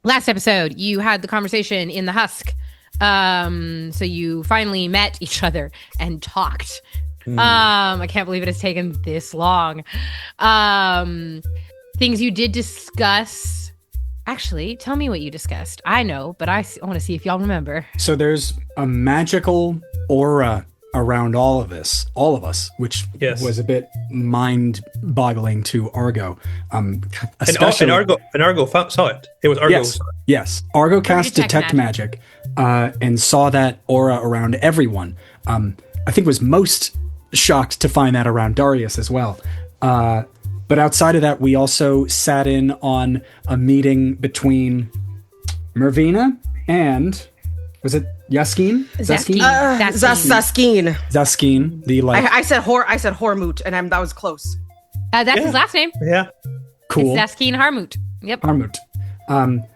last episode, you had the conversation in the husk. So you finally met each other and talked. I can't believe it has taken this long. Things you did discuss. Actually, tell me what you discussed. I know, but I want to see if y'all remember. So there's a magical aura around all of us, which was a bit mind-boggling to Argo. Especially, and Argo saw it. It was Argo. Yes. Argo cast Detect Magic and saw that aura around everyone. I think was most shocked to find that around Darius as well. But outside of that, we also sat in on a meeting between Mervina and... Was it Yaskin? Zaskin. Zaskin. I said Hormut, and that was close. That's his last name. Yeah. Cool. It's Zaskin Harmut. Yep. Harmut.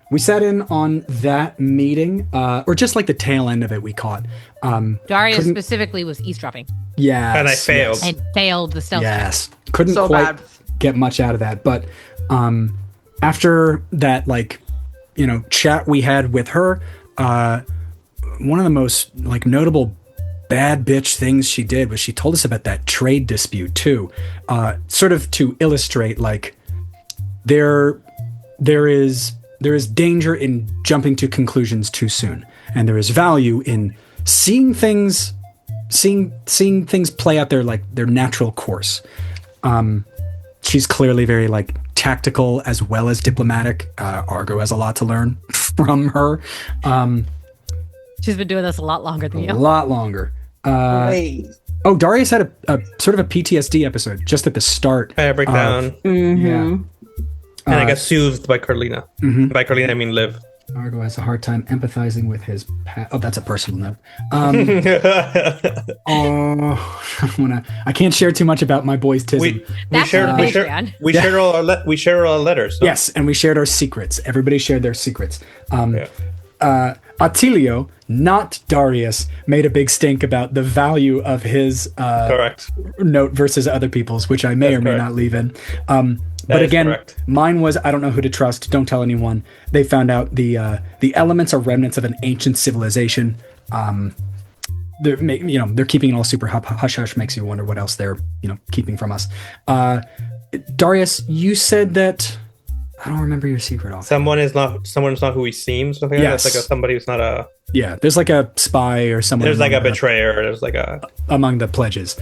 We sat in on that meeting, or just like the tail end of it we caught. Darius specifically was eavesdropping. Yeah. And I failed. And failed the stealth check. Couldn't quite get much out of that. But after that, chat we had with her, one of the most notable bad bitch things she did was she told us about that trade dispute too, sort of to illustrate there is danger in jumping to conclusions too soon, and there is value in seeing things play out their natural course. She's clearly very tactical as well as diplomatic. Argo has a lot to learn from her. She's been doing this a lot longer than you. A lot longer. Darius had a sort of a PTSD episode just at the start. I break down. Yeah. And I got soothed by Carlina. By Carlina, I mean Liv. Argo has a hard time empathizing with his that's a personal note. I can't share too much about my boy's tism. We shared all our letters. So. Yes, and we shared our secrets. Everybody shared their secrets. Attilio, not Darius, made a big stink about the value of his note versus other people's, which I may or may not leave in. But again, mine was, I don't know who to trust. Don't tell anyone. They found out the elements are remnants of an ancient civilization. They're keeping it all super hush hush. Makes you wonder what else they're keeping from us. Darius, you said that. I don't remember your secret off. Someone's not who he seems. Something like that. It's somebody who's not a. Yeah, there's a spy or someone. There's a betrayer. There's among the pledges.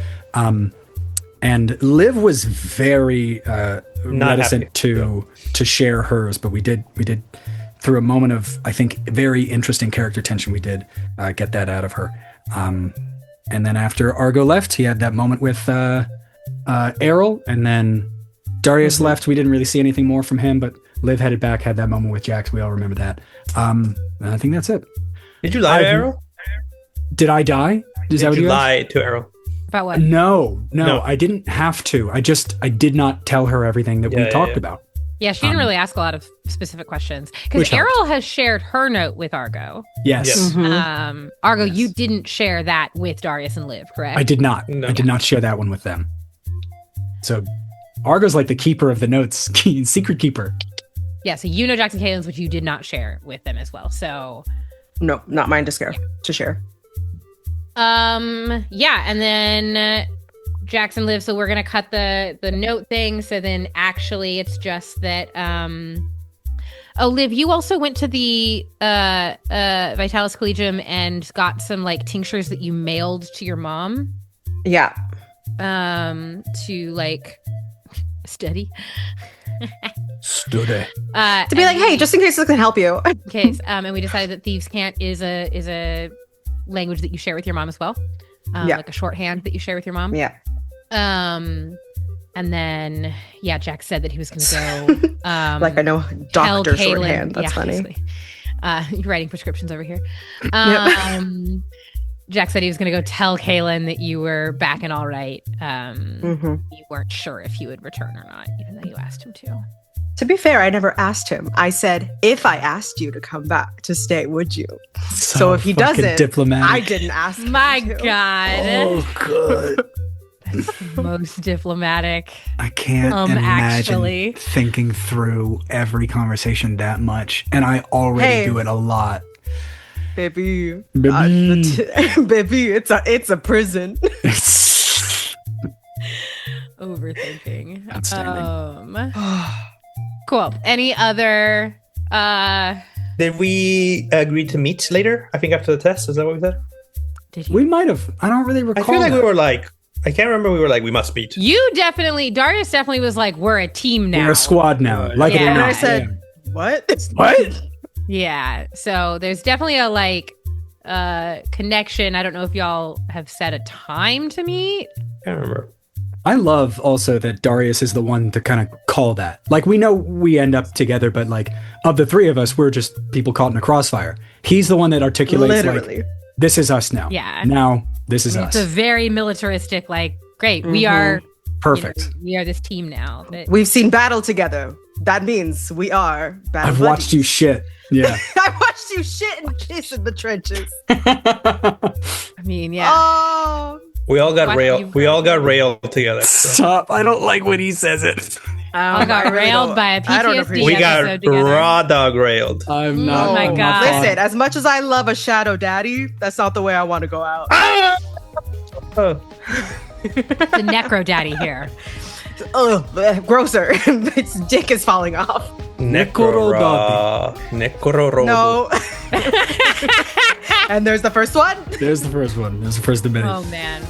And Liv was very reticent to share hers, but we did through a moment of, I think, very interesting character tension. We did get that out of her. And then after Argo left, he had that moment with Errol, and then Darius left. We didn't really see anything more from him, but Liv headed back, had that moment with Jax. We all remember that. I think that's it. Did you lie to Errol? Did I die? Did you lie to Errol? About what? No, I didn't have to. I did not tell her everything that we talked about. Yeah, she didn't really ask a lot of specific questions. Because Errol has shared her note with Argo. Yes. Argo, you didn't share that with Darius and Liv, correct? I did not. No. I did not share that one with them. So Argo's like the keeper of the notes, secret keeper. Yeah, so you know Jackson Kalen's, which you did not share with them as well. So no, not mine to share. Yeah, and then Jackson Liv, so we're gonna cut the note thing. So then actually it's just that Liv, you also went to the Vitalis Collegium and got some tinctures that you mailed to your mom. Yeah. To study. To be hey, just in case this can help you. In case. And we decided that Thieves' Cant is a language that you share with your mom as well. Like a shorthand that you share with your mom. Yeah. And then Jack said that he was going to go I know doctor shorthand. That's funny. You're writing prescriptions over here. Jack said he was going to go tell Kaylin that you were back and all right. You weren't sure if you would return or not, even though you asked him to. To be fair, I never asked him. I said, if I asked you to come back to stay, would you? So if he doesn't, diplomatic. I didn't ask him. My God. Oh, good. Most diplomatic. I can't imagine actually. thinking through every conversation that much, and I already do it a lot. Baby, Baby. baby, it's a prison. Overthinking. Outstanding. Cool. Any other Did we agree to meet later? I think after the test. Is that what we said? did you We might have. I don't really recall. I feel like that. we were like, I can't remember. We were like, we must meet. Darius definitely was like, we're a team now. We're a squad now. Like it Yeah. or And not. I said, what? What? Yeah. So there's definitely a connection. I don't know if y'all have set a time to meet. I can't remember. I love also that Darius is the one to kind of call that. Like, we know we end up together, but like, of the three of us, we're just people caught in a crossfire. He's the one that articulates, Literally. like, this is us now. Yeah. Now, this is us. It's a very militaristic, like, great. We are Perfect. we are this team now. That- We've seen battle together. That means we are battle I've watched you shit. Yeah. I watched you shit and piss in the trenches. I mean, yeah. Oh. We all got What railed. you- We all got railed together. So. Stop. I don't like when he says it. I got railed by a I don't PTSD appreciate We episode got together. raw dog railed. I'm not. Oh my I'm God. not fine. Listen, as much as I love a shadow daddy, that's not the way I want to go out. Oh. The necro daddy here. Ugh, grosser. Its dick is falling off. Necro No. And there's the first one. There's the first one. There's the first debate. Oh man.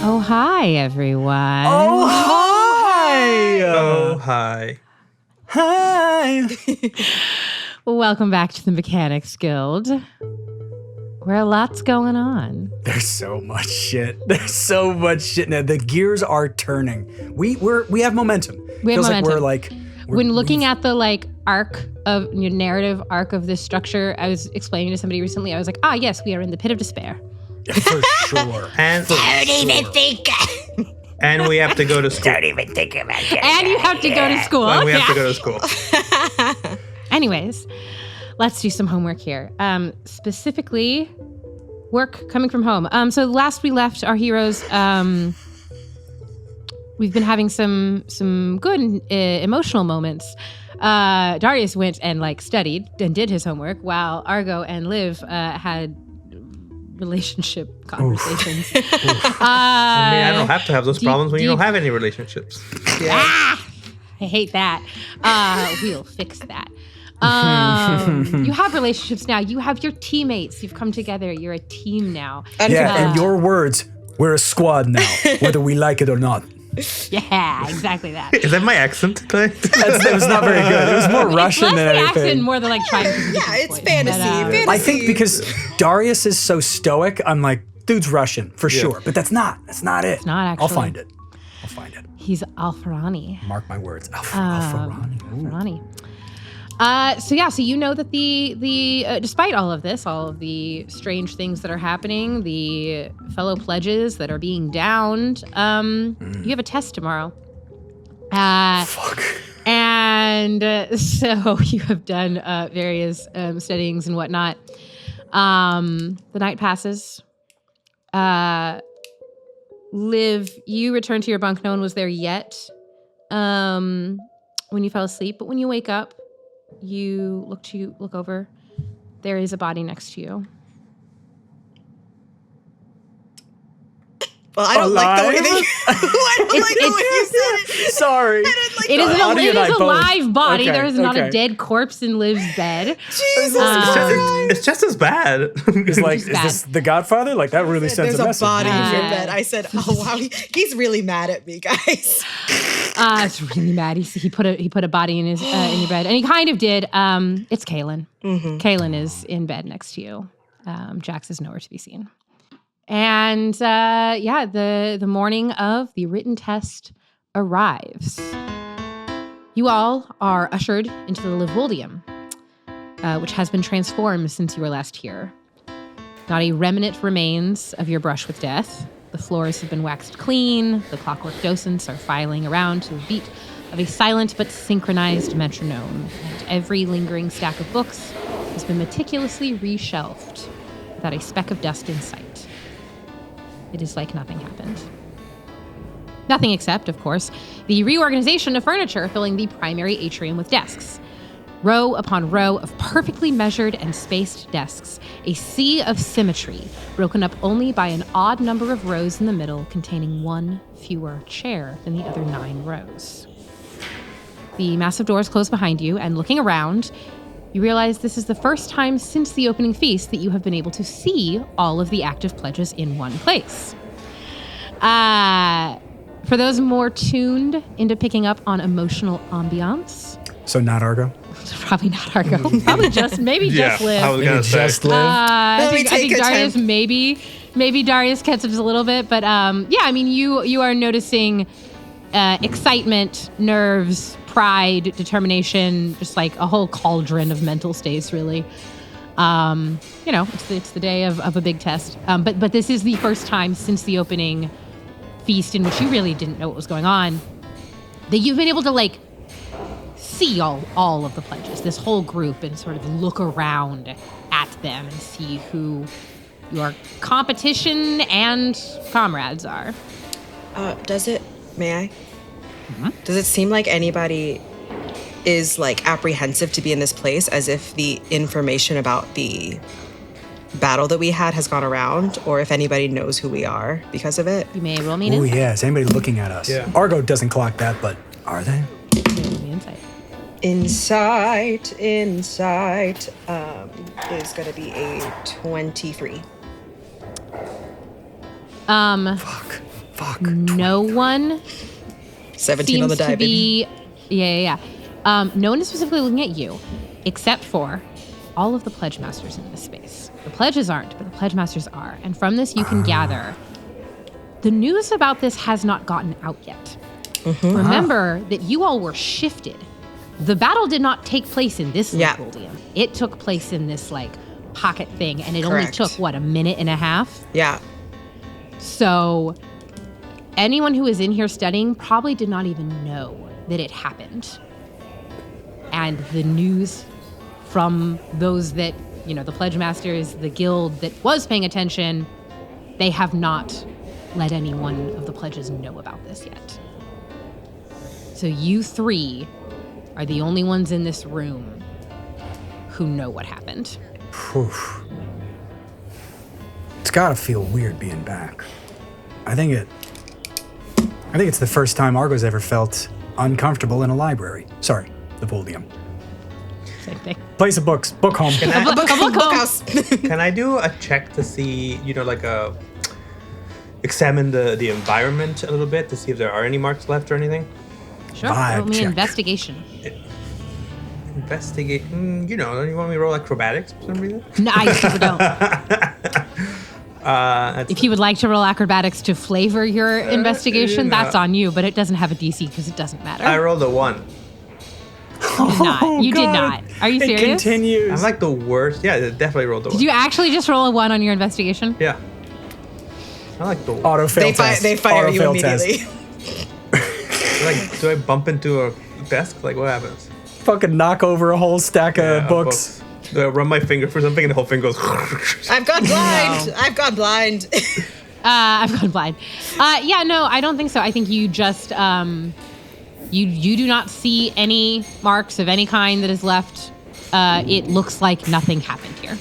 Oh hi everyone. Oh, hi. Oh, hi. Hi. Welcome back to the Mechanics Guild, where a lot's going on. There's so much shit. There's so much shit now. The gears are turning. We have momentum. We have Feels momentum. like When looking at the narrative arc of this structure, I was explaining to somebody recently. I was like, yes, we are in the pit of despair. for sure. And Don't even think. and we have to go to school. Don't even think about it. And you have to go to school. And we have to Yeah. go to school. Anyways, let's do some homework here. Specifically, work coming from home. So last we left our heroes, we've been having some good emotional moments. Darius went and studied and did his homework, while Argo and Liv had relationship conversations. I don't have to have those problems when you don't have any relationships. I hate that. We'll fix that. You have relationships now. You have your teammates. You've come together. You're a team now. Yeah, in your words, we're a squad now, whether we like it or not. Yeah, exactly that. Is that my accent, Clay? It was not very good. It was more Russian Less than the anything. accent, more the trying to Yeah, it's fantasy. I think because Darius is so stoic, I'm like, dude's Russian for sure. But that's not it. It's not I'll actually. find it. He's Alfarani. Mark my words. Alfarani. Alfarani. So you know that the despite all of this, all of the strange things that are happening, the fellow pledges that are being downed, you have a test tomorrow. Fuck. And so you have done various studyings and whatnot. The night passes. Liv, you return to your bunk. No one was there yet when you fell asleep. But when you wake up, you look over. There is a body next to you. Well, I don't like the way that you. I don't like the way you said it. Sorry. It is Audie and I a both. live body. Okay, There is not a okay. dead corpse in Liv's bed. Jesus It's just as bad. It's like, is bad. this The Godfather? Like, that really sends There's a a message. body in your Uh, bed. I said, "Oh wow, he's really mad at me, guys." It's really mad. He put a body in his in your bed, and he kind of did. It's Kaylin. Kaylin is in bed next to you. Jax is nowhere to be seen. And the morning of the written test arrives. You all are ushered into the Livoldium, which has been transformed since you were last here. Not a remnant remains of your brush with death. The floors have been waxed clean. The clockwork docents are filing around to the beat of a silent but synchronized metronome, and every lingering stack of books has been meticulously reshelved without a speck of dust in sight. It is like nothing happened. Nothing except, of course, the reorganization of furniture filling the primary atrium with desks. Row upon row of perfectly measured and spaced desks, a sea of symmetry, broken up only by an odd number of rows in the middle containing one fewer chair than the other 9 rows. The massive doors close behind you, and looking around, you realize this is the first time since the opening feast that you have been able to see all of the active pledges in one place. For those more tuned into picking up on emotional ambiance. So not Argo? Probably not Argo. Probably just, maybe just Liv. I was gonna say. Just Liv? I Let me think take a Darius temp. maybe Darius catches a little bit, but yeah, I mean you are noticing excitement, nerves, pride, determination, just like a whole cauldron of mental states, really. It's the day of a big test. But this is the first time since the opening feast in which you really didn't know what was going on that you've been able to like see all of the pledges, this whole group, and sort of look around at them and see who your competition and comrades are. May I? Mm-hmm. Does it seem like anybody is like apprehensive to be in this place, as if the information about the battle that we had has gone around, or if anybody knows who we are because of it? You may roll me an Oh insight. yeah, is anybody looking at us? Yeah. Argo doesn't clock that, but are they? Roll me an insight. Insight is going to be a 23. Fuck. No one 17 on the seems to die, baby. be. Yeah. No one is specifically looking at you, except for all of the pledge masters in this space. The pledges aren't, but the pledge masters are. And from this, you can gather the news about this has not gotten out yet. Remember that you all were shifted. The battle did not take place in this Leopoldium. It took place in this like pocket thing, and it only Correct. took a minute and a half. Yeah. So anyone who is in here studying probably did not even know that it happened. And the news from those that, the pledge masters, the guild that was paying attention, they have not let anyone of the pledges know about this yet. So you 3 are the only ones in this room who know what happened. Phew. It's gotta feel weird being back. I think it's the first time Argo's ever felt uncomfortable in a library. Sorry, the podium. Same thing. Place of books, book home. Bookhouse. Can I do a check to see, examine the environment a little bit to see if there are any marks left or anything? Sure. Vibe Roll me check. investigation. Investigate. You want me to roll acrobatics for some reason? No, I super don't. That's If you would like to roll acrobatics to flavor your investigation, that's on you, but it doesn't have a DC because it doesn't matter. I rolled a 1. You did not. You did not. Are you It serious? continues. I'm like the worst. Yeah, I definitely rolled a 1. Did you actually just roll a 1 on your investigation? Yeah. I like the Auto fail test. They fire Auto you fail test. immediately. do I bump into a desk? Like, what happens? Fucking knock over a whole stack of books. Do I run my finger for something and the whole thing goes? I've gone blind. I've gone blind. I've gone blind. Yeah, no, I don't think so. I think you just you do not see any marks of any kind that is left. It looks like nothing happened here.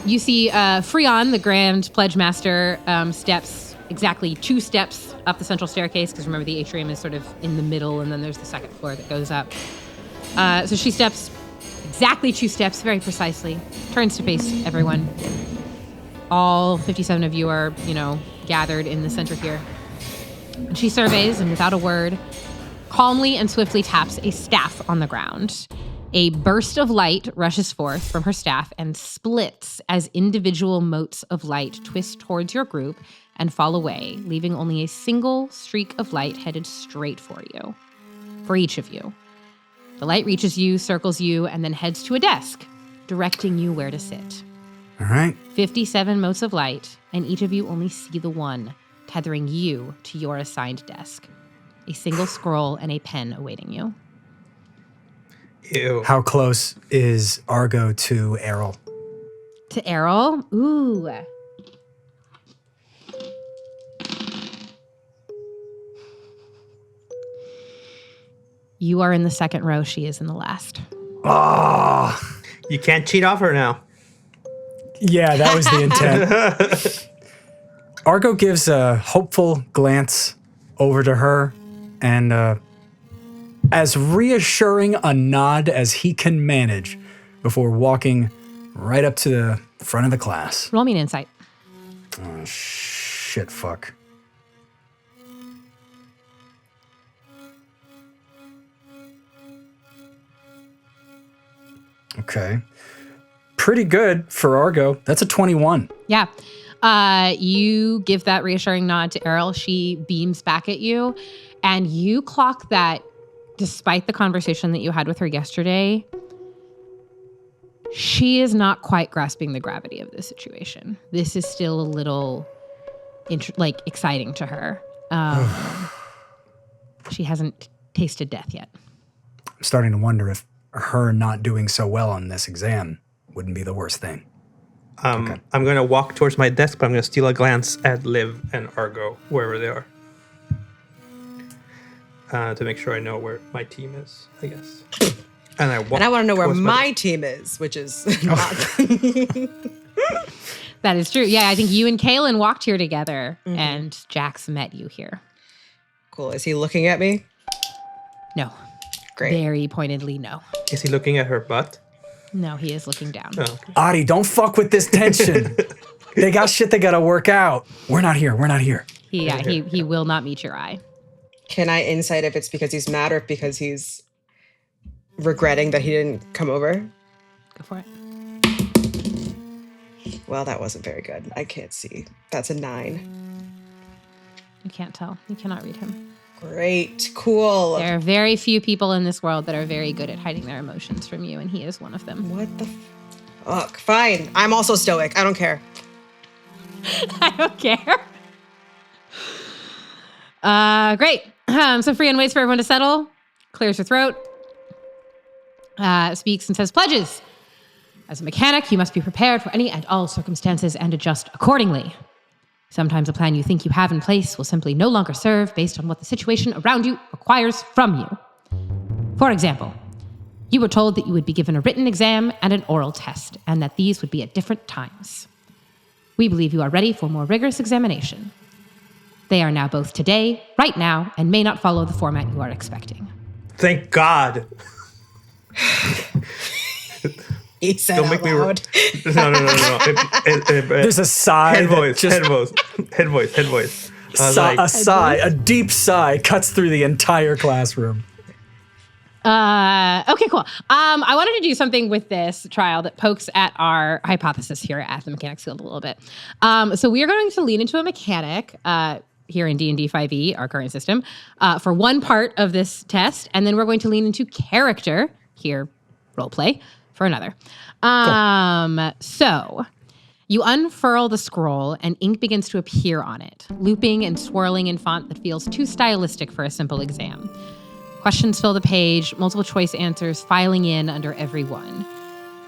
You see Freon, the Grand Pledge Master, steps exactly 2 steps up the central staircase, because remember the atrium is sort of in the middle, and then there's the second floor that goes up. So she steps exactly 2 steps, very precisely, turns to face everyone. All 57 of you are, gathered in the center here. And she surveys, and without a word, calmly and swiftly taps a staff on the ground. A burst of light rushes forth from her staff and splits as individual motes of light twist towards your group and fall away, leaving only a single streak of light headed straight for you, for each of you. The light reaches you, circles you, and then heads to a desk, directing you where to sit. All right. 57 motes of light, and each of you only see the one, tethering you to your assigned desk. a single scroll, and a pen awaiting you. Ew. How close is Argo to Errol? To Errol? Ooh. You are in the second row. She is in the last. Oh, You can't cheat off her now. yeah, that was the intent. Argo gives a hopeful glance over to her and as reassuring a nod as he can manage before walking right up to the front of the class. Roll me an insight. Oh, shit, fuck. Okay. Pretty good for Argo. That's a 21. Yeah. You give that reassuring nod to Errol. She beams back at you, and you clock that despite the conversation that you had with her yesterday, she is not quite grasping the gravity of this situation. This is still a little exciting to her. She hasn't tasted death yet. I'm starting to wonder if her not doing so well on this exam wouldn't be the worst thing. I'm going to walk towards my desk, but I'm going to steal a glance at Liv and Argo, wherever they are. To make sure I know where my team is, I guess. And I want to know where my team is, which is not. That is true. Yeah, I think you and Kaylin walked here together, and Jax met you here. Cool. Is he looking at me? No. Great. Very pointedly, no. Is he looking at her butt? No, he is looking down. Oh, okay. Adi, don't fuck with this tension. They got shit they gotta work out. We're not here. He will not meet your eye. Can I insight if it's because he's mad or because he's regretting that he didn't come over? Go for it. Well, that wasn't very good. I can't see. That's a 9. You can't tell. You cannot read him. Great. Cool. There are very few people in this world that are very good at hiding their emotions from you, and he is one of them. What the fuck? Fine. I'm also stoic. I don't care. I don't care. Great. So Freon waits for everyone to settle, clears her throat, speaks and says, pledges. As a mechanic, you must be prepared for any and all circumstances and adjust accordingly. Sometimes a plan you think you have in place will simply no longer serve based on what the situation around you requires from you. For example, you were told that you would be given a written exam and an oral test, and that these would be at different times. We believe you are ready for more rigorous examination. They are now both today, right now, and may not follow the format you are expecting. Thank God. He said Don't out make me loud. No. There's a sigh. Head voice. A deep sigh cuts through the entire classroom. Okay, cool. I wanted to do something with this trial that pokes at our hypothesis here at the Mechanics Guild a little bit. So we are going to lean into a mechanic here in D&D 5e, our current system, for one part of this test, and then we're going to lean into character here, roleplay, for another. Cool. So you unfurl the scroll and ink begins to appear on it, looping and swirling in font that feels too stylistic for a simple exam. Questions fill the page, multiple choice answers filing in under every one.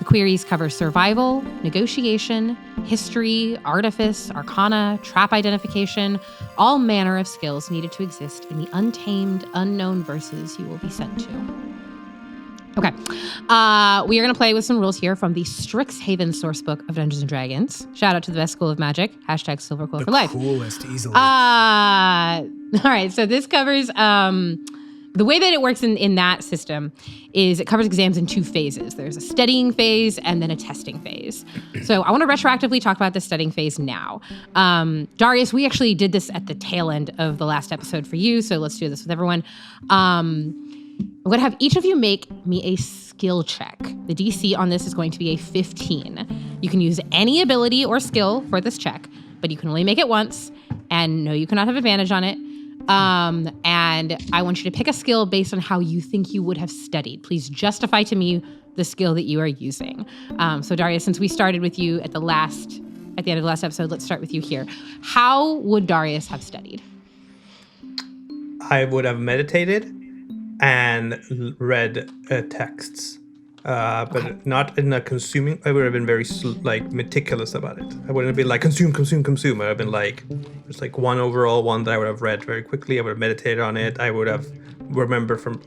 The queries cover survival, negotiation, history, artifice, arcana, trap identification, all manner of skills needed to exist in the untamed, unknown verses you will be sent to. Okay, we are going to play with some rules here from the Strixhaven sourcebook of Dungeons & Dragons. Shout out to the best school of magic, #SilverQuill for life. Coolest, easily. All right, so this covers, the way that it works in that system is it covers exams in 2 phases. There's a studying phase and then a testing phase. So I want to retroactively talk about the studying phase now. Darius, we actually did this at the tail end of the last episode for you, so let's do this with everyone. I'm going to have each of you make me a skill check. The DC on this is going to be a 15. You can use any ability or skill for this check, but you can only make it once, and no, you cannot have advantage on it. And I want you to pick a skill based on how you think you would have studied. Please justify to me the skill that you are using. So Darius, since we started with you at the end of the last episode, let's start with you here. How would Darius have studied? I would have meditated and read texts. But not in a consuming. I would have been very meticulous about it. I wouldn't have been like consume. I would have been like just like one overall one that I would have read very quickly. I would have meditated on it. I would have remember from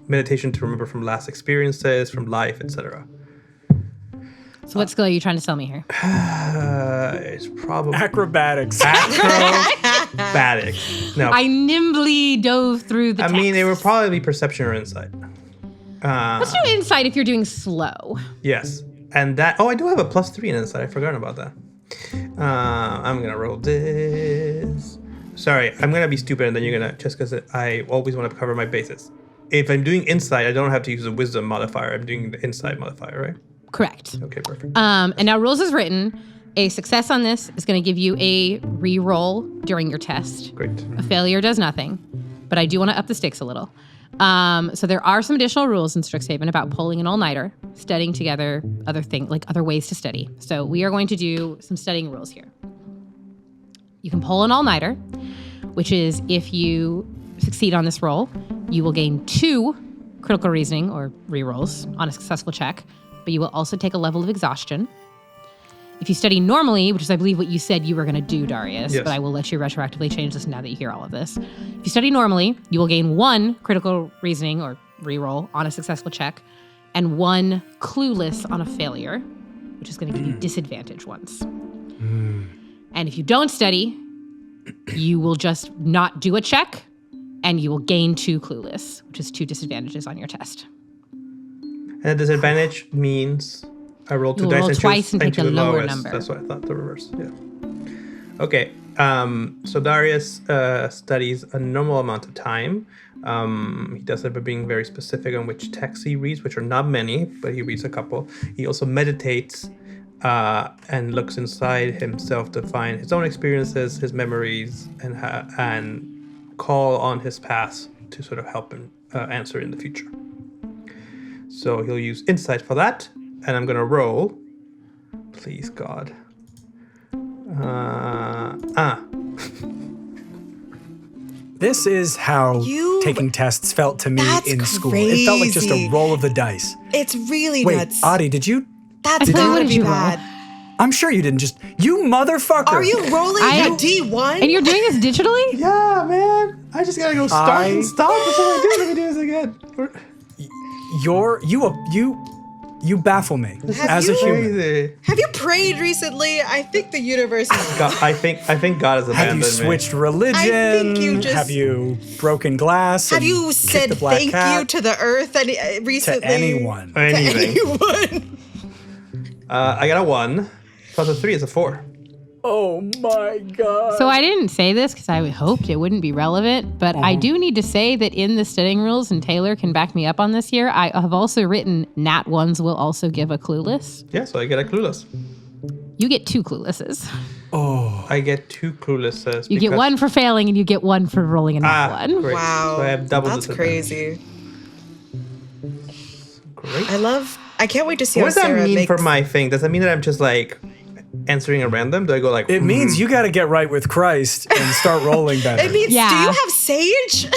last experiences, from life, etc. So what skill are you trying to sell me here? It's probably Acrobatics. Acrobatics. No, I nimbly dove through the I mean, it would texts. probably be perception or insight. Let's do insight if you're doing slow. Yes. And that, I do have a +3 in insight. I forgot about that. I'm going to roll this. Sorry, I'm going to be stupid and then you're going to, just because I always want to cover my bases. If I'm doing insight, I don't have to use a wisdom modifier. I'm doing the insight modifier, right? Correct. Okay, perfect. And now rules as written. A success on this is going to give you a re-roll during your test. Great. A failure does nothing, but I do want to up the stakes a little. So there are some additional rules in Strixhaven about pulling an all-nighter, studying together, other ways to study. So we are going to do some studying rules here. You can pull an all-nighter, which is if you succeed on this roll, you will gain 2 critical reasoning or re-rolls on a successful check, but you will also take a level of exhaustion. If you study normally, which is I believe what you said you were going to do, Darius, Yes. but I will let you retroactively change this now that you hear all of this. If you study normally, you will gain 1 critical reasoning or reroll on a successful check and 1 clueless on a failure, which is going to give you disadvantage ones. And if you don't study, you will just not do a check and you will gain 2 clueless, which is 2 disadvantages on your test. And a disadvantage means I roll 2 You'll dice roll and twice choose and pick choose a the lower lowest. number. That's what I thought, the reverse. Yeah. Okay. So Darius studies a normal amount of time. He does it by being very specific on which texts he reads, which are not many, but he reads a couple. He also meditates and looks inside himself to find his own experiences, his memories, and call on his past to sort of help him answer in the future. So he'll use insight for that, and I'm gonna roll. Please, God. This is how You- taking tests felt to me That's in school. It felt like just a crazy. roll of the dice. It's really Wait, nuts. Adi, did you? That's Did you- what gotta did be you roll? bad. I'm sure you didn't just. You motherfucker! Are you rolling I- a D1? And you're doing this digitally? Yeah, man. I just gotta go start and stop before I do it. Let me do this again. You baffle me as a you- human. Crazy. Have you prayed recently? I think the universe is... God, I think God has Have abandoned you me. switched religion? I think you just- Have you broken glass? Have and you kicked said the black thank cat you to the earth recently? to anyone? To Anything. anyone. I got a 1 plus a 3 is a 4. Oh my god! So I didn't say this because I hoped it wouldn't be relevant, but I do need to say that in the studying rules, and Taylor can back me up on this here, I have also written nat ones will also give a clueless. Yeah, so I get a clueless. You get 2 cluelesses. I get 2 cluelesses. You get 1 for failing and you get 1 for rolling a nat one. Great. Wow. So I have double That's disadvantage. crazy. Great. I can't wait to see What how does that Sarah mean makes... for my thing? Does that mean that I'm just like answering at random? Do I go like? It means you got to get right with Christ and start rolling better. It means, do Yeah. you have sage?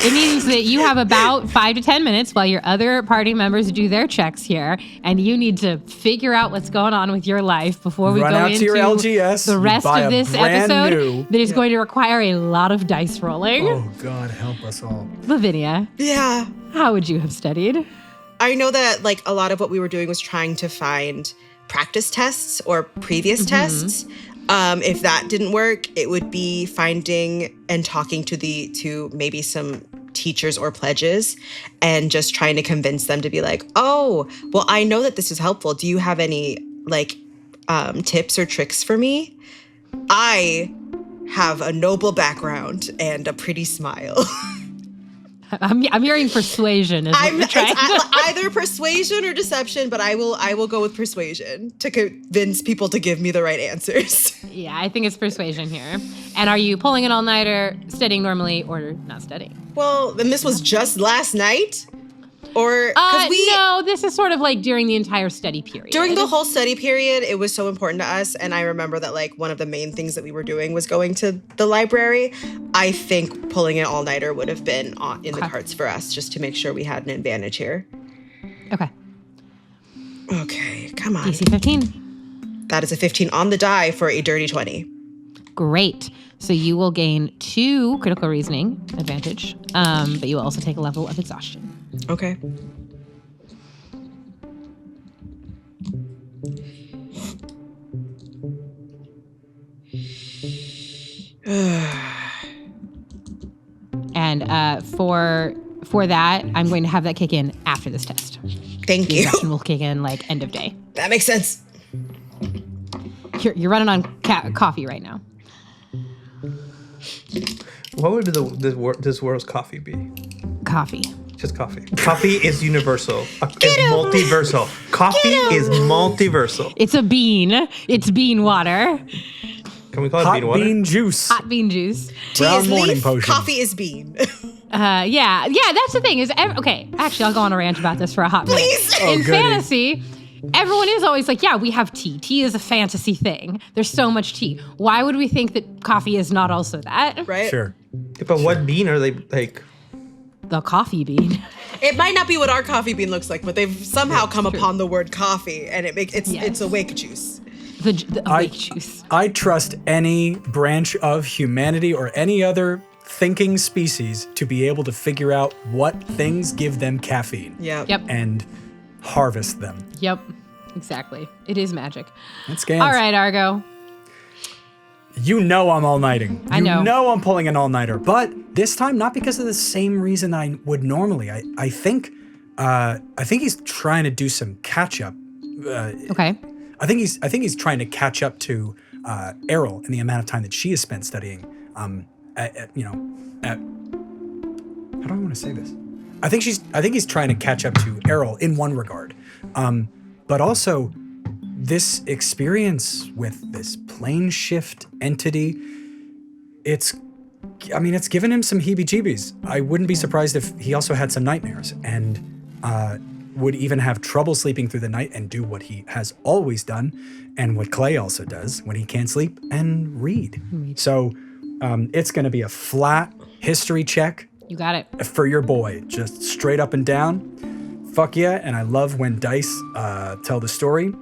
It means that you have about 5 to 10 minutes while your other party members do their checks here, and you need to figure out what's going on with your life before we Run go out to into your LGS, the rest buy of a this brand episode new- that is going to require a lot of dice rolling. Oh God, help us all. Lavinia, Yeah. how would you have studied? I know that like a lot of what we were doing was trying to find practice tests or previous tests. If that didn't work, it would be finding and talking to maybe some teachers or pledges and just trying to convince them to be like, oh, well, I know that this is helpful. Do you have any like tips or tricks for me? I have a noble background and a pretty smile. I'm hearing persuasion. Is what I'm you're trying. it's either persuasion or deception, but I will go with persuasion to convince people to give me the right answers. Yeah, I think it's persuasion here. And are you pulling an all-nighter, studying normally, or not studying? Well, then this was just last night. Or no, this is sort of like during the entire study period. During the whole study period, it was so important to us. And I remember that like one of the main things that we were doing was going to the library. I think pulling an all-nighter would have been in the cards for us just to make sure we had an advantage here. Okay. Okay, come on. DC 15. That is a 15 on the die for a dirty 20. Great. So you will gain 2 critical reasoning advantage, but you will also take a level of exhaustion. Okay. And for that, I'm going to have that kick in after this test. Thank The you. exhaustion will kick in like end of day. That makes sense. You're running on coffee right now. What would this world's coffee be? Coffee. Just coffee. Coffee is universal. It's multiversal. Coffee is multiversal. It's a bean. It's bean water. Can we call it Hot bean water? bean juice. Hot bean juice. Tea Brown is morning leaf, potion. coffee is bean. Yeah, that's the thing is, okay, actually, I'll go on a rant about this for a hot minute. Please. Oh, In goody. fantasy, everyone is always like, yeah, we have tea. Tea is a fantasy thing. There's so much tea. Why would we think that coffee is not also that? Right? Sure. Yeah, but what bean are they like? The coffee bean. It might not be what our coffee bean looks like, but they've somehow come upon the word coffee, and it's awake juice. The awake juice. I trust any branch of humanity or any other thinking species to be able to figure out what things give them caffeine. Yeah. Yep. And harvest them. Yep. Exactly. It is magic. That's scans. All right, Argo. You know I'm all-nighting. I know. You know I'm pulling an all-nighter. But this time, not because of the same reason I would normally. I think he's trying to do some catch-up. Okay. I think he's trying to catch up to Errol in the amount of time that she has spent studying. How do I want to say this? I think he's trying to catch up to Errol in one regard, but also this experience with this plane shift entity. It's given him some heebie-jeebies. I wouldn't be surprised if he also had some nightmares and would even have trouble sleeping through the night and do what he has always done and what Clay also does when he can't sleep and read. So it's going to be a flat history check. You got it. For your boy, just straight up and down. Fuck yeah, and I love when dice tell the story.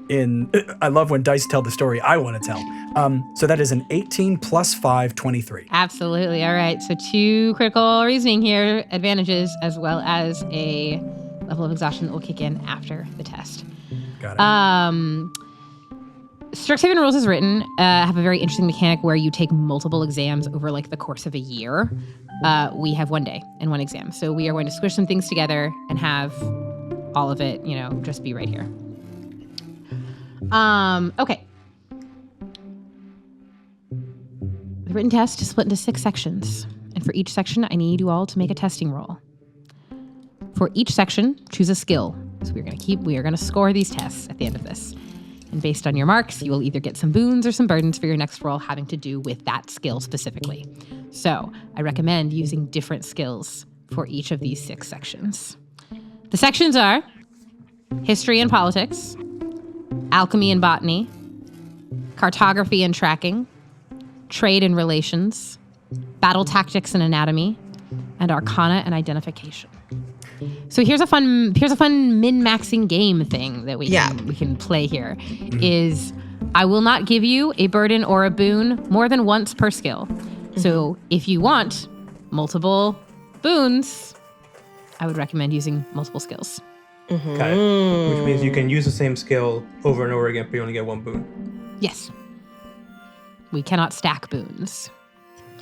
I love when dice tell the story I want to tell. So that is an 18 plus 5, 23. Absolutely. All right. So 2 critical reasoning here, advantages, as well as a level of exhaustion that will kick in after the test. Got it. Strixhaven rules as written have a very interesting mechanic where you take multiple exams over like the course of a year. We have 1 day and 1 exam. So we are going to squish some things together and have all of it, just be right here. Okay. The written test is split into 6 sections. And for each section, I need you all to make a testing roll. For each section, choose a skill. So we are going to score these tests at the end of this. And based on your marks, you will either get some boons or some burdens for your next roll having to do with that skill specifically. So I recommend using different skills for each of these 6 sections. The sections are history and politics, alchemy and botany, cartography and tracking, trade and relations, battle tactics and anatomy, and arcana and identification. So here's a fun min-maxing game thing that we can play here. Is I will not give you a burden or a boon more than once per skill. So if you want multiple boons, I would recommend using multiple skills. Got it. Which means you can use the same skill over and over again, but you only get 1 boon. Yes. We cannot stack boons.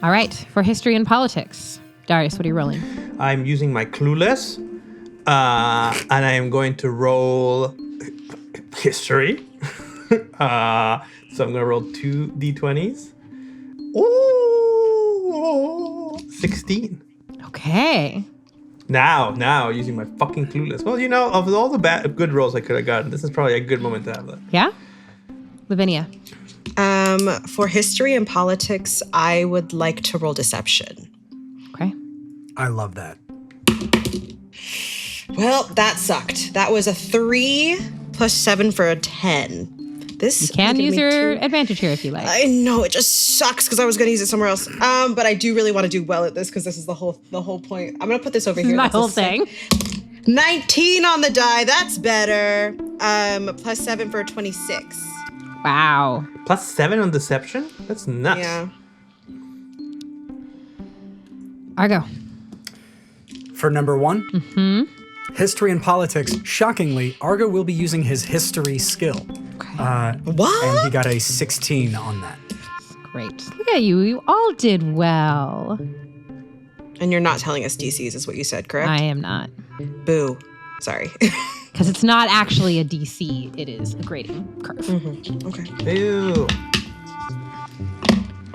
All right, for history and politics. Darius, what are you rolling? I'm using my clueless, and I am going to roll history. So I'm going to roll 2 d20s. Ooh, 16. Okay. Now using my fucking clueless. Well, of all the good rolls I could have gotten, this is probably a good moment to have that. Yeah? Lavinia. For history and politics, I would like to roll deception. Okay. I love that. Well, that sucked. That was a 3 plus 7 for a 10. This You can gave use me your 2. advantage here if you like. I know, it just sucks because I was going to use it somewhere else. But I do really want to do well at this because this is the whole point. I'm going to put this over This is here. my That's a whole six. thing. 19 on the die. That's better. Plus 7 for 26. Wow. Plus 7 on deception? That's nuts. Yeah. Argo. For number 1, history and politics. Shockingly, Argo will be using his history skill. What? And he got a 16 on that. Great. Look at you. You all did well. And you're not telling us DCs is what you said, correct? I am not. Boo. Sorry. Because it's not actually a DC. It is a grading curve. Okay. Ew.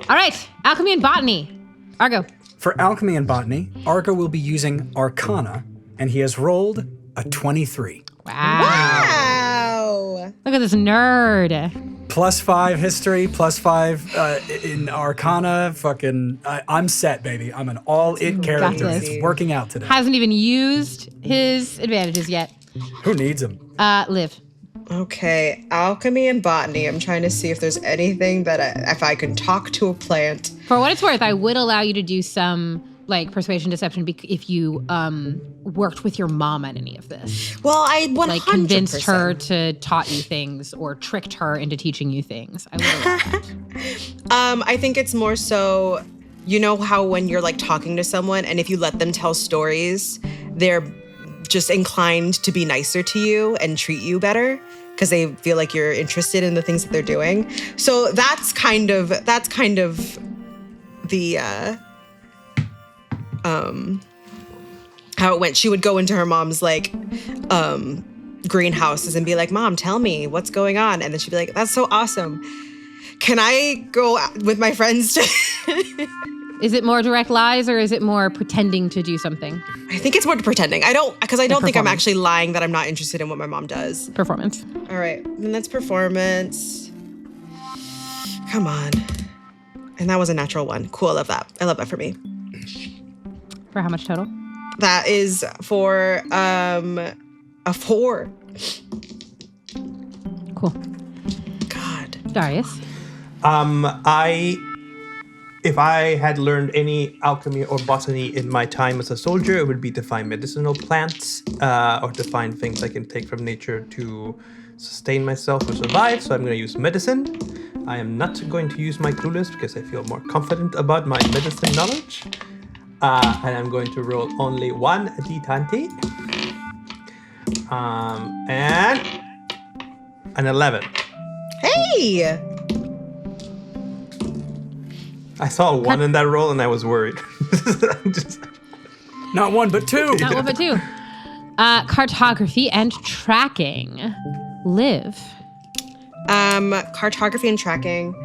All right. Alchemy and botany. Argo. For alchemy and botany, Argo will be using Arcana, and he has rolled a 23. Wow. Wow. Look at this nerd. +5 history, +5 in Arcana. Fucking, I'm set, baby. I'm an all-it character. this. It's working out today. Hasn't even used his advantages yet. Who needs him? Liv. Okay. Alchemy and botany. I'm trying to see if there's anything that if I can talk to a plant. For what it's worth, I would allow you to do some like persuasion deception if you worked with your mom on any of this. Well, I 100%. Like convinced her to taught you things or tricked her into teaching you things. I would allow that. I think it's more so, you know how when you're like talking to someone and if you let them tell stories, they're just inclined to be nicer to you and treat you better because they feel like you're interested in the things that they're doing. So that's kind of the how it went. She would go into her mom's like greenhouses and be like, "Mom, tell me what's going on," and then she'd be like, "That's so awesome. Can I go out with my friends to?" Is it more direct lies or is it more pretending to do something? I think it's more pretending. I don't think I'm performance. actually lying that I'm not interested in what my mom does. Performance. All right, then that's performance. Come on. And that was a natural 1. Cool, I love that. I love that for me. For how much total? That is for a 4. Cool. God. Darius. If I had learned any alchemy or botany in my time as a soldier, it would be to find medicinal plants or to find things I can take from nature to sustain myself or survive. So I'm going to use medicine. I am not going to use my clueless because I feel more confident about my medicine knowledge. And I'm going to roll only 1 d20. And an 11. Hey! I saw a 1 in that roll and I was worried. Not 1, but 2. Not one but 2. Cartography and tracking. Liv. Cartography and tracking.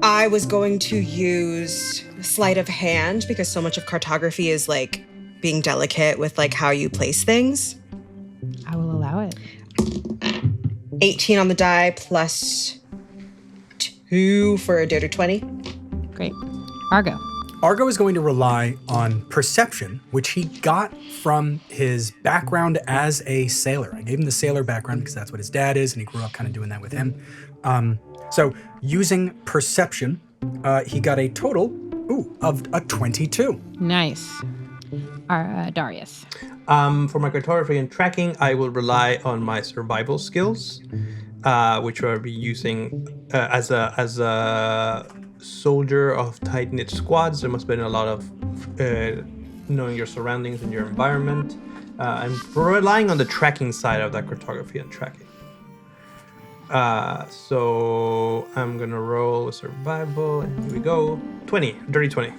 I was going to use sleight of hand because so much of cartography is like being delicate with like how you place things. I will allow it. 18 on the die plus 2 for a dirty 20. Great. Argo. Argo is going to rely on perception, which he got from his background as a sailor. I gave him the sailor background because that's what his dad is, and he grew up kind of doing that with him. So using perception, he got a total of a 22. Nice. Darius. For my cartography and tracking, I will rely on my survival skills, which I'll be using as a soldier of tight-knit squads. There must have been a lot of knowing your surroundings and your environment. I'm relying on the tracking side of that cartography and tracking. So I'm gonna roll a survival, and here we go. 20, dirty 20.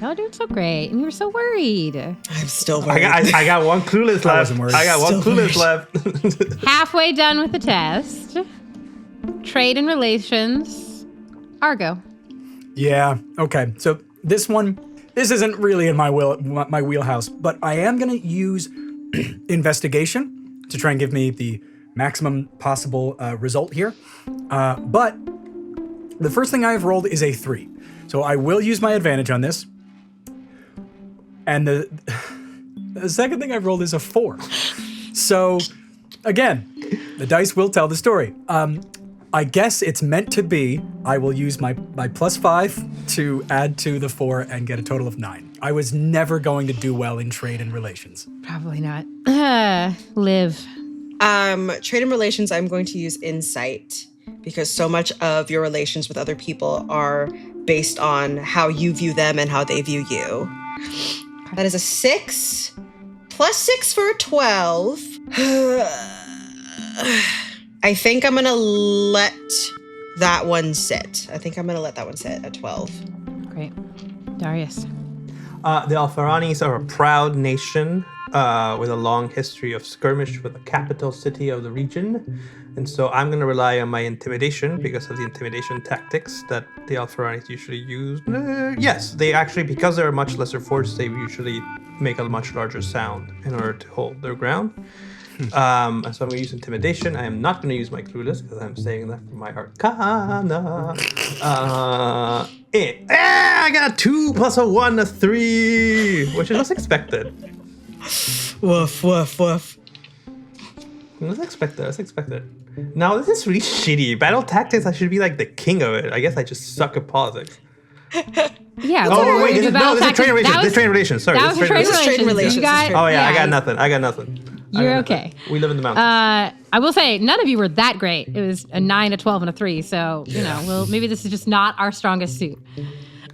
Y'all doing so great, and you were so worried. I'm still worried. I got 1 clueless I left. wasn't worried. I got 1 Still clueless left. Halfway done with the test. Trade and relations. Argo. Yeah, okay. So this isn't really in my wheelhouse, but I am going to use investigation to try and give me the maximum possible result here. But the first thing I have rolled is a 3. So I will use my advantage on this. And the The second thing I've rolled is a 4. So, again, the dice will tell the story. I guess it's meant to be. I will use my +5 to add to the 4 and get a total of 9. I was never going to do well in trade and relations. Probably not. Liv. Trade and relations, I'm going to use insight because so much of your relations with other people are based on how you view them and how they view you. That is a 6 +6 for a 12. I think I'm going to let that one sit. I think I'm going to let that one sit at 12. Great. Darius. The Alfaranis are a proud nation with a long history of skirmish with the capital city of the region. And so I'm going to rely on my intimidation because of the intimidation tactics that the Alfaranis usually use. Yes, they actually, because they're a much lesser force, they usually make a much larger sound in order to hold their ground. And so I'm going to use intimidation. I am not going to use my clueless because I'm saying that for my Arcana. I got a 2 plus a 1, a 3, which is expected. Woof, woof, woof. That's expected. Now, this is really shitty. Battle tactics, I should be like the king of it. I guess I just suck at politics. Yeah. Oh, wait, this is trade relations. This is trade relations. Sorry. That was trade relations. You got, oh, yeah, I got nothing. You're okay. We live in the mountains. I will say, none of you were that great. It was a 9, a 12, and a 3. So, well, maybe this is just not our strongest suit.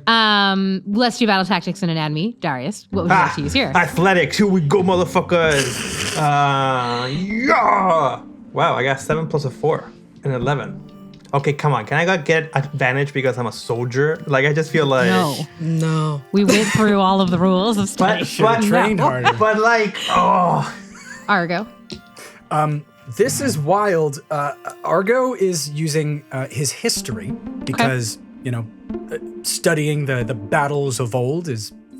Let's do battle tactics and anatomy. Darius, what would you like to use here? Athletics. Here we go, motherfuckers. Yeah. Wow, I got 7 plus a 4 and 11. Okay, come on. Can I get advantage because I'm a soldier? Like, I just feel like... No. We went through all of the rules of study. But trained harder. But like, Argo. This is wild. Argo is using his history because, studying the battles of old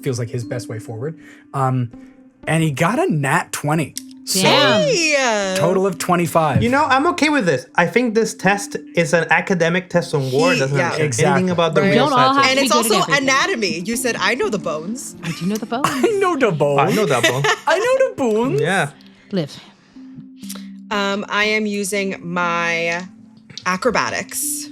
feels like his best way forward. And he got a nat 20. Damn. Yeah. Total of 25. I'm okay with this. I think this test is an academic test on war. It doesn't understand exactly. anything about the Right. real Don't all science. have- And it's Be good at also everything. anatomy. You said, I know the bones. I do know the bones. I know the bones. I know that one. I know the bones. Yeah. Liv. I am using my acrobatics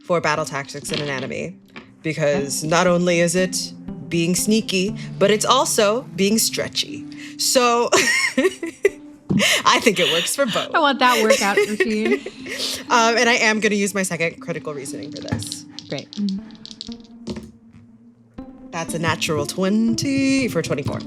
for battle tactics and anatomy because not only is it being sneaky, but it's also being stretchy. So I think it works for both. I want that workout routine. And I am going to use my second critical reasoning for this. Great. That's a natural 20 for 24. All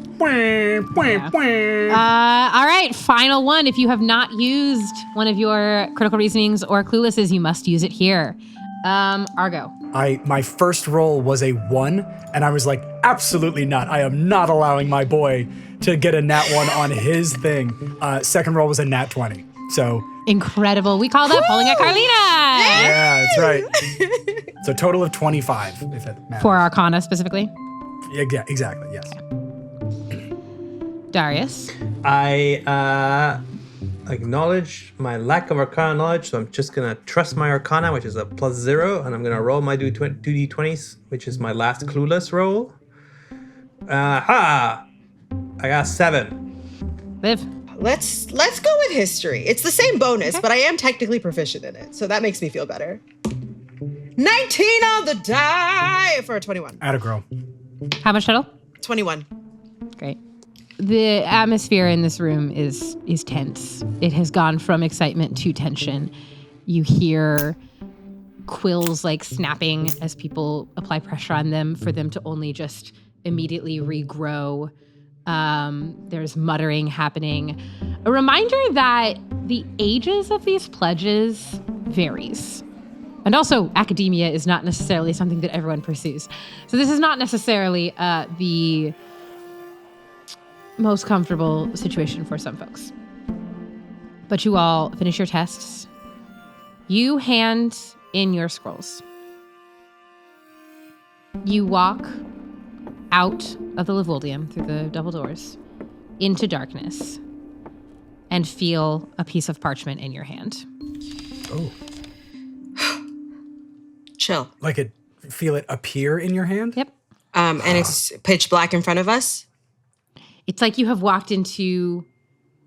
right, final one. If you have not used one of your critical reasonings or cluelesses, you must use it here. Argo. My first roll was a 1, and I was like, absolutely not. I am not allowing my boy to get a nat 1 on his thing. Second roll was a nat 20. So Incredible. We call that pulling a Carlina. yeah, that's right. So total of 25, if it matters. For Arcana specifically. Yeah, exactly. Yes. Darius. I acknowledge my lack of Arcana knowledge, so I'm just gonna trust my Arcana, which is a +0, and I'm gonna roll my 2d20s, which is my last clueless roll. I got 7. Liv. Let's go with history. It's the same bonus, but I am technically proficient in it, so that makes me feel better. 19 on the die for a 21. Atta girl. How much total? 21. Great. The atmosphere in this room is tense. It has gone from excitement to tension. You hear quills like snapping as people apply pressure on them for them to only just immediately regrow. There's muttering happening. A reminder that the ages of these pledges varies. And also, academia is not necessarily something that everyone pursues. So this is not necessarily the most comfortable situation for some folks. But you all finish your tests. You hand in your scrolls. You walk out of the Levoldium through the double doors into darkness and feel a piece of parchment in your hand. Oh. Chill. Like feel it appear in your hand? Yep. And it's pitch black in front of us. It's like you have walked into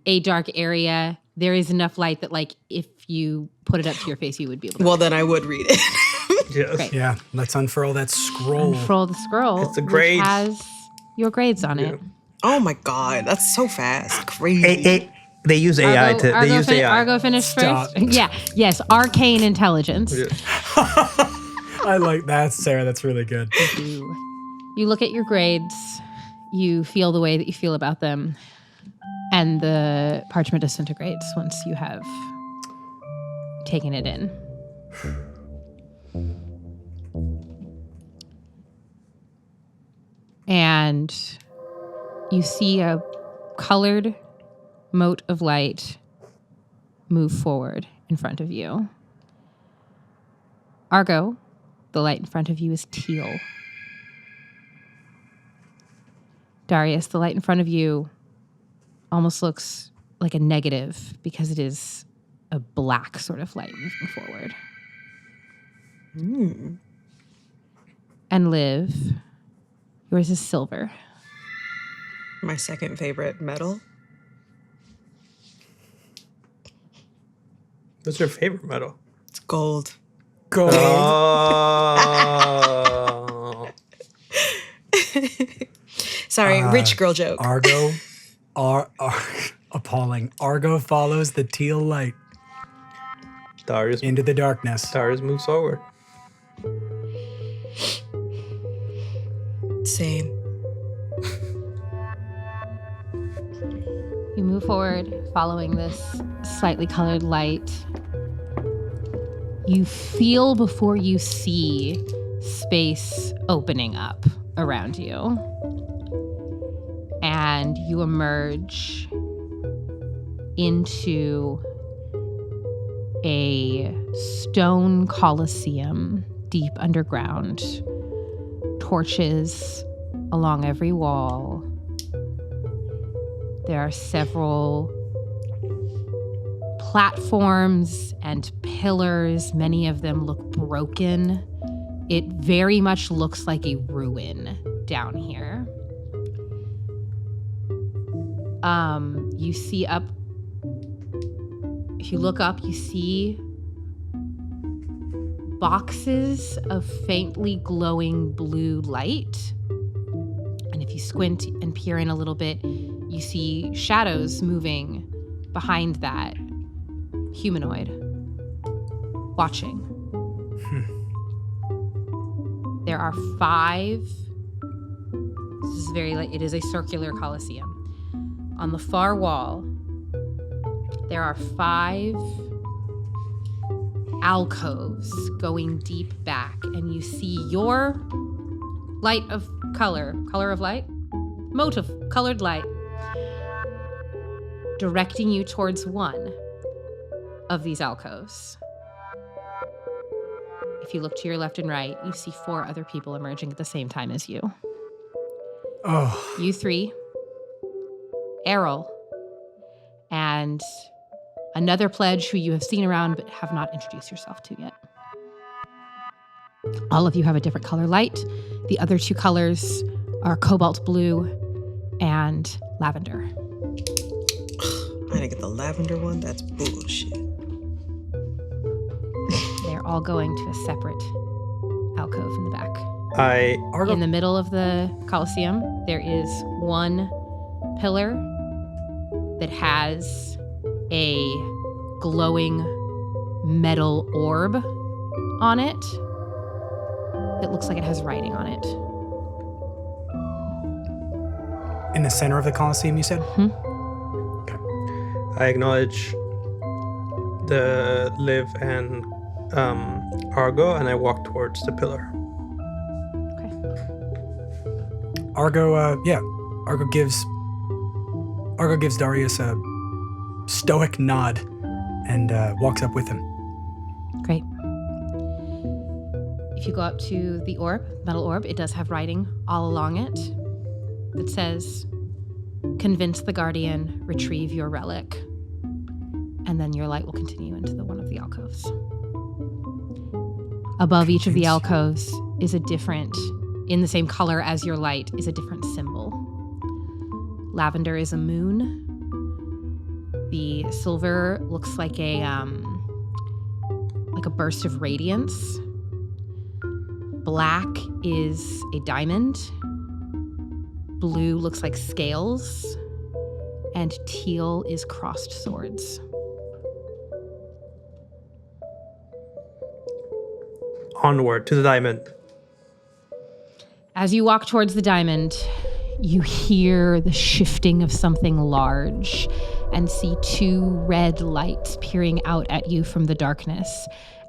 a dark area. There is enough light that, like, if you put it up to your face, you would be able to. Well, then I would read it. Yes. Great. Yeah, let's unfurl that scroll. Unfurl the scroll. It's the which grades. has your grades on it. Oh my God, that's so fast. Crazy. They use AI Argo, to. They use AI. Argo finished Stop. first. Yeah. Yes. Arcane intelligence. Yeah. I like that, Sarah. That's really good. You look at your grades. You feel the way that you feel about them, and the parchment disintegrates once you have taken it in. And you see a colored mote of light move forward in front of you. Argo, the light in front of you is teal. Darius, the light in front of you almost looks like a negative because it is a black sort of light moving forward. And Liv, yours is silver. My second favorite metal. What's your favorite metal? It's gold. Gold. Oh. Sorry, rich girl joke. Argo. Appalling. Argo follows the teal light Darius into the darkness. Darius moves forward. Same. You move forward, following this slightly colored light. You feel before you see space opening up around you. And you emerge into a stone coliseum deep underground. Torches along every wall. There are several platforms and pillars. Many of them look broken. It very much looks like a ruin down here. You see up, if you look up, you see boxes of faintly glowing blue light. And if you squint and peer in a little bit, you see shadows moving behind that humanoid, watching. There are 5. This is very light. It is a circular coliseum. On the far wall, there are 5 alcoves going deep back, and you see your light of color of light, mote of colored light, directing you towards one of these alcoves. If you look to your left and right, you see 4 other people emerging at the same time as you. Oh. You 3, Errol, and another pledge who you have seen around but have not introduced yourself to yet. All of you have a different color light. The other 2 colors are cobalt blue and lavender. I didn't get the lavender one. That's bullshit. They're all going to a separate alcove in the back. Argo. In the middle of the Colosseum, there is one pillar that has a glowing metal orb on it that looks like it has writing on it. In the center of the Colosseum, you said? Okay. I acknowledge the Liv and Argo, and I walk towards the pillar. Okay. Argo, Argo gives Darius a stoic nod and walks up with him. Great. If you go up to the orb, metal orb, it does have writing all along it that says, "Convince the Guardian, retrieve your relic." And then your light will continue into one of the alcoves. Above each of the alcoves is a different, in the same color as your light, is a different symbol. lavender is a moon. The silver looks like a burst of radiance. Black is a diamond. Blue looks like scales. And teal is crossed swords. Onward to the diamond. As you walk towards the diamond, you hear the shifting of something large and see two red lights peering out at you from the darkness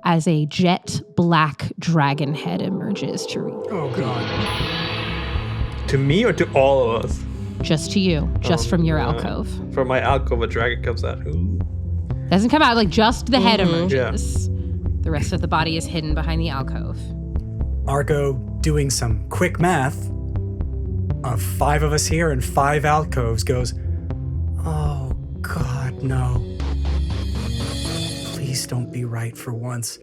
as a jet black dragon head emerges to reach. Oh, God. To me or to all of us? Just to you, just from your alcove. From my alcove, a dragon comes out. Ooh. Doesn't come out, like just the head emerges. Yeah. The rest of the body is hidden behind the alcove. Argo, doing some quick math, 5 of us here and 5 alcoves, goes, oh, God, no. Please don't be right for once.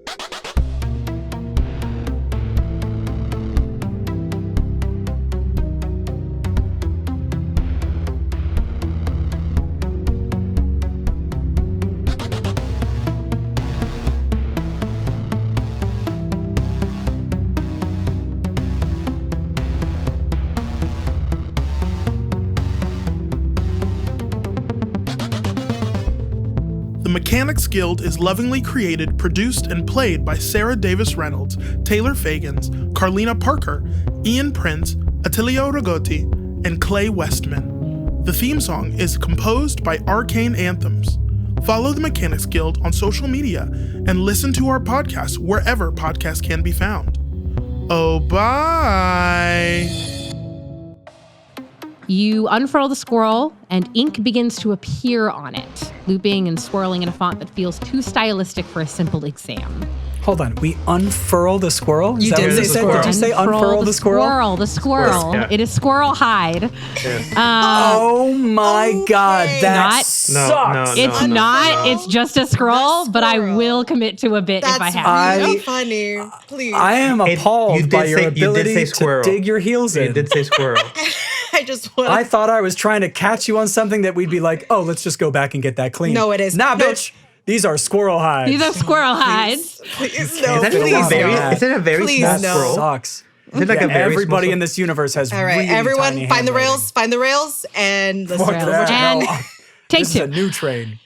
The Mechanics Guild is lovingly created, produced, and played by Sarah Davis Reynolds, Taylor Fagins, Carlina Parker, Ian Prince, Attilio Rigotti, and Clay Westman. The theme song is composed by Arcane Anthems. Follow the Mechanics Guild on social media and listen to our podcast wherever podcasts can be found. Oh, bye! You unfurl the scroll, and ink begins to appear on it, looping and swirling in a font that feels too stylistic for a simple exam. Hold on, we unfurl the squirrel? Is You that did what say you said? squirrel. Did you say unfurl the squirrel? The squirrel. Yeah. It is squirrel hide. Oh my God, that Not- sucks. No, It's not. It's just a scroll, but I will commit to a bit if I That's have to. really funny. Please. I am You appalled did by your say- you did ability say to squirrel. dig your heels You in. did say squirrel. I just want I thought I was trying to catch you on something that we'd be like, oh, let's just go back and get that clean. No, it is. Nah, No. bitch. These are squirrel hides. These are squirrel hides. Please, Is no, that please a very, no. is it a very Please small no. scroll? Sucks. Is it like Yeah, a very everybody small in this universe has All right, really everyone, tiny find the handwriting. rails, and let's Fuck Rails. that. And No. take This is two. a new train.